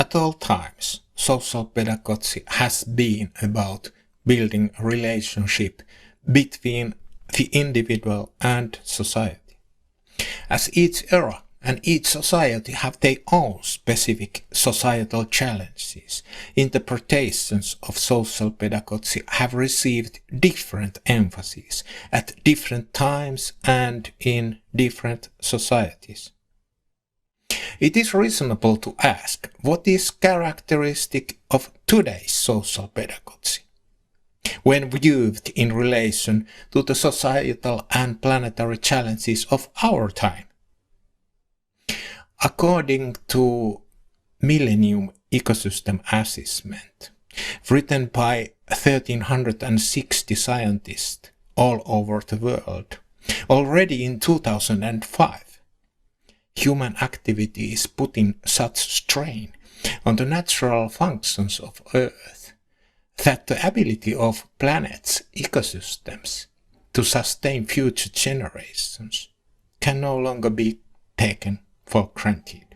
At all times, social pedagogy has been about building a relationship between the individual and society. As each era and each society have their own specific societal challenges, interpretations of social pedagogy have received different emphases at different times and in different societies. It is reasonable to ask what is characteristic of today's social pedagogy when viewed in relation to the societal and planetary challenges of our time. According to Millennium Ecosystem Assessment, written by 1,360 scientists all over the world, already in 2005, human activity is putting such strain on the natural functions of Earth that the ability of planet's ecosystems to sustain future generations can no longer be taken for granted.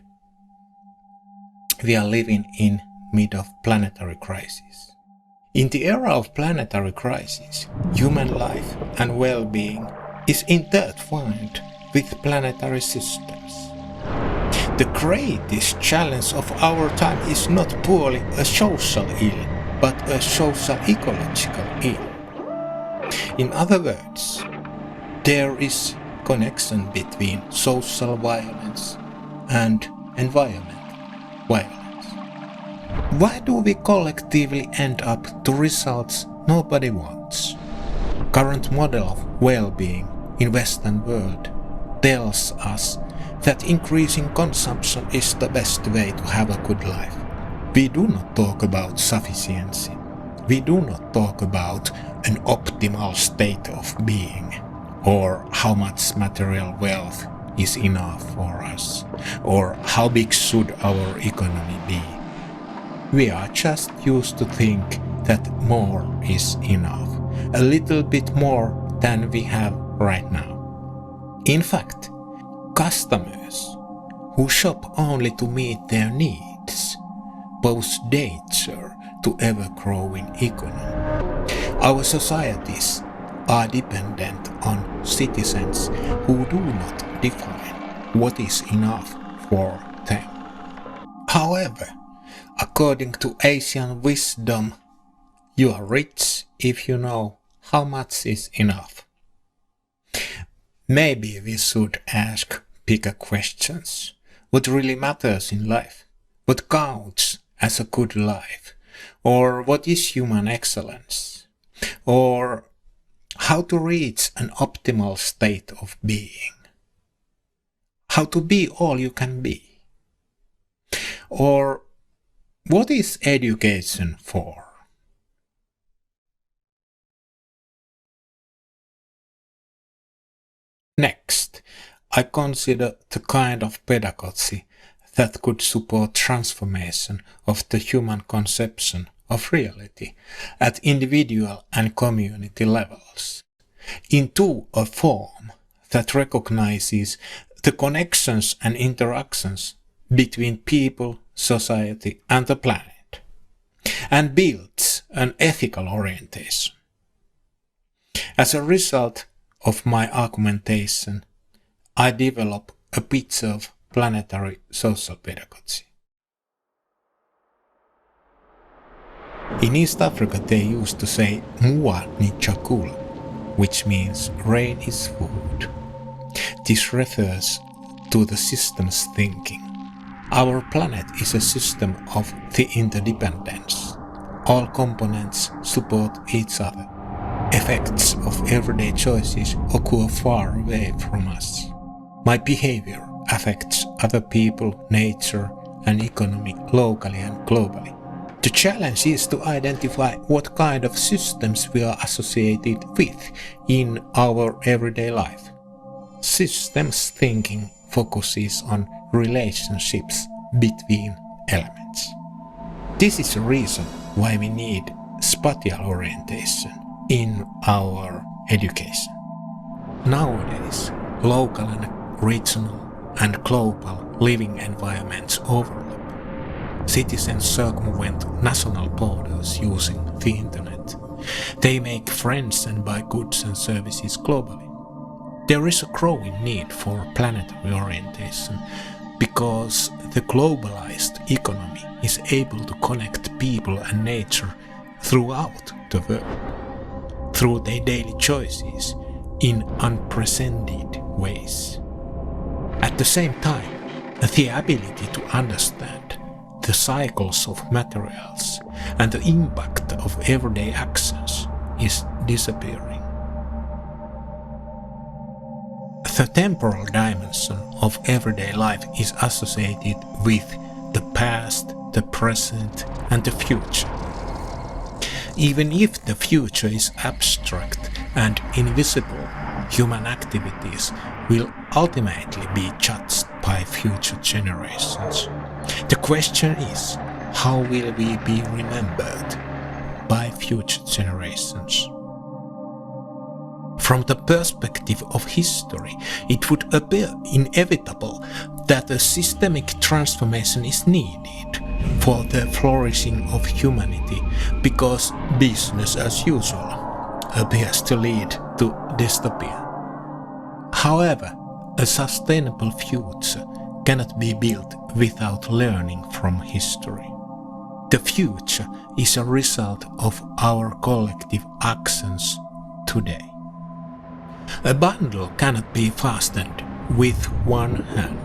We are living in mid of planetary crisis. In the era of planetary crisis, human life and well-being is intertwined with planetary systems. The greatest challenge of our time is not purely a social ill, but a social ecological ill. In other words, there is connection between social violence and environment violence. Why do we collectively end up to results nobody wants? Current model of well-being in Western world tells us that increasing consumption is the best way to have a good life. We do not talk about sufficiency. We do not talk about an optimal state of being, or how much material wealth is enough for us, or how big should our economy be. We are just used to think that more is enough, a little bit more than we have right now. In fact, customers who shop only to meet their needs pose danger to ever-growing economy. Our societies are dependent on citizens who do not define what is enough for them. However, according to Asian wisdom, you are rich if you know how much is enough. Maybe we should ask bigger questions. What really matters in life? What counts as a good life? Or what is human excellence? Or how to reach an optimal state of being? How to be all you can be? Or what is education for? Next, I consider the kind of pedagogy that could support transformation of the human conception of reality at individual and community levels into a form that recognizes the connections and interactions between people, society, and the planet, and builds an ethical orientation. As a result of my argumentation, I develop a picture of planetary social pedagogy. In East Africa they used to say "Mua ni chakula," which means rain is food. This refers to the system's thinking. Our planet is a system of the interdependence. All components support each other. Effects of everyday choices occur far away from us. My behavior affects other people, nature, and economy locally and globally. The challenge is to identify what kind of systems we are associated with in our everyday life. Systems thinking focuses on relationships between elements. This is the reason why we need spatial orientation in our education. Nowadays, local and regional and global living environments overlap. Citizens circumvent national borders using the internet. They make friends and buy goods and services globally. There is a growing need for planetary orientation because the globalized economy is able to connect people and nature throughout the world, through their daily choices in unprecedented ways. At the same time, the ability to understand the cycles of materials and the impact of everyday actions is disappearing. The temporal dimension of everyday life is associated with the past, the present, and the future. Even if the future is abstract and invisible, human activities will ultimately be judged by future generations. The question is, how will we be remembered by future generations? From the perspective of history, it would appear inevitable that a systemic transformation is needed for the flourishing of humanity, because business as usual appears to lead to dystopia. However, a sustainable future cannot be built without learning from history. The future is a result of our collective actions today. A bundle cannot be fastened with one hand.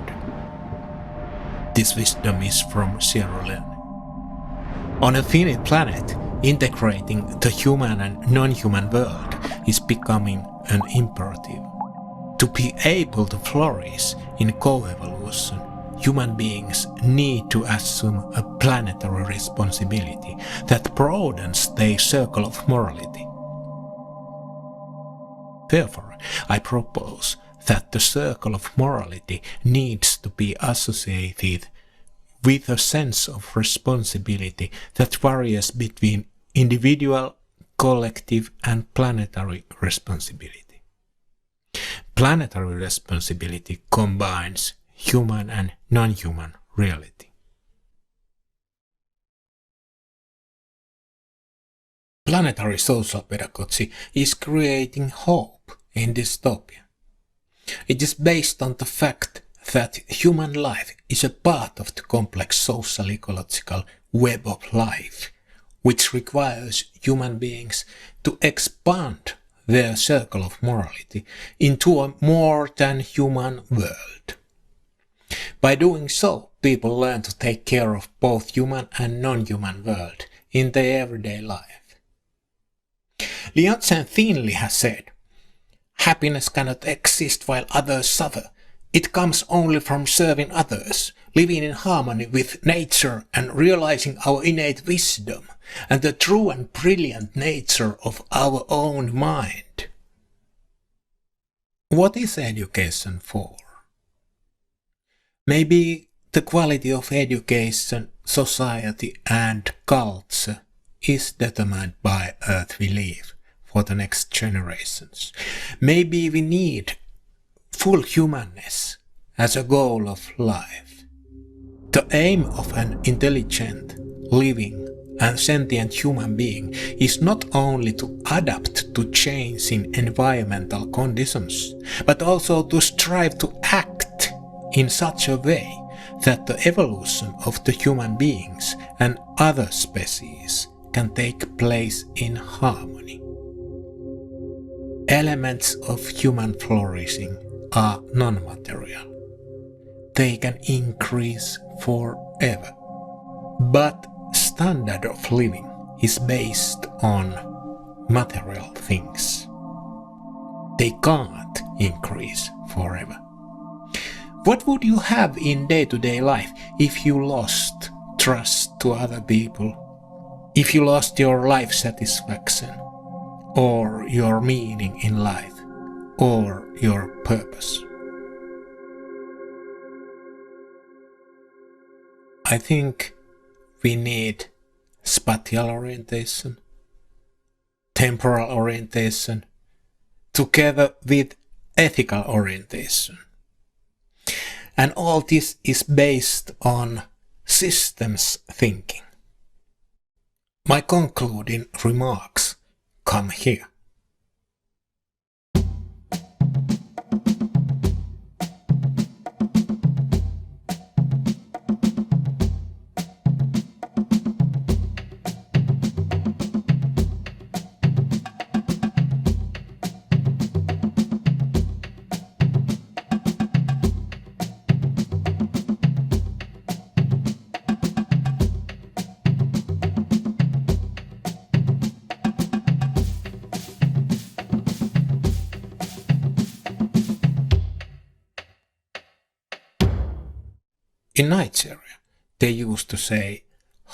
This wisdom is from Sierra Leone. On a finite planet, integrating the human and non-human world is becoming an imperative. To be able to flourish in co-evolution, human beings need to assume a planetary responsibility that broadens their circle of morality. Therefore, I propose that the circle of morality needs to be associated with a sense of responsibility that varies between individual, collective, and planetary responsibility. Planetary responsibility combines human and non-human reality. Planetary social pedagogy is creating hope in dystopia. It is based on the fact that human life is a part of the complex social-ecological web of life, which requires human beings to expand their circle of morality into a more than human world. By doing so, people learn to take care of both human and non-human world in their everyday life. Lianchen thinly has said, "Happiness cannot exist while others suffer. It comes only from serving others, living in harmony with nature and realizing our innate wisdom and the true and brilliant nature of our own mind." What is education for? Maybe the quality of education, society, and culture is determined by Earth we live for the next generations. Maybe we need full humanness as a goal of life. The aim of an intelligent, living, and sentient human being is not only to adapt to changing environmental conditions, but also to strive to act in such a way that the evolution of the human beings and other species can take place in harmony. Elements of human flourishing are non-material. They can increase forever. But standard of living is based on material things. They can't increase forever. What would you have in day-to-day life if you lost trust to other people? If you lost your life satisfaction, or your meaning in life, or your purpose? I think we need spatial orientation, temporal orientation, together with ethical orientation. And all this is based on systems thinking. My concluding remarks come here. In Nigeria, they used to say,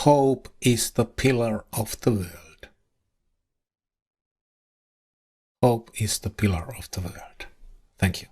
"Hope is the pillar of the world." Hope is the pillar of the world. Thank you.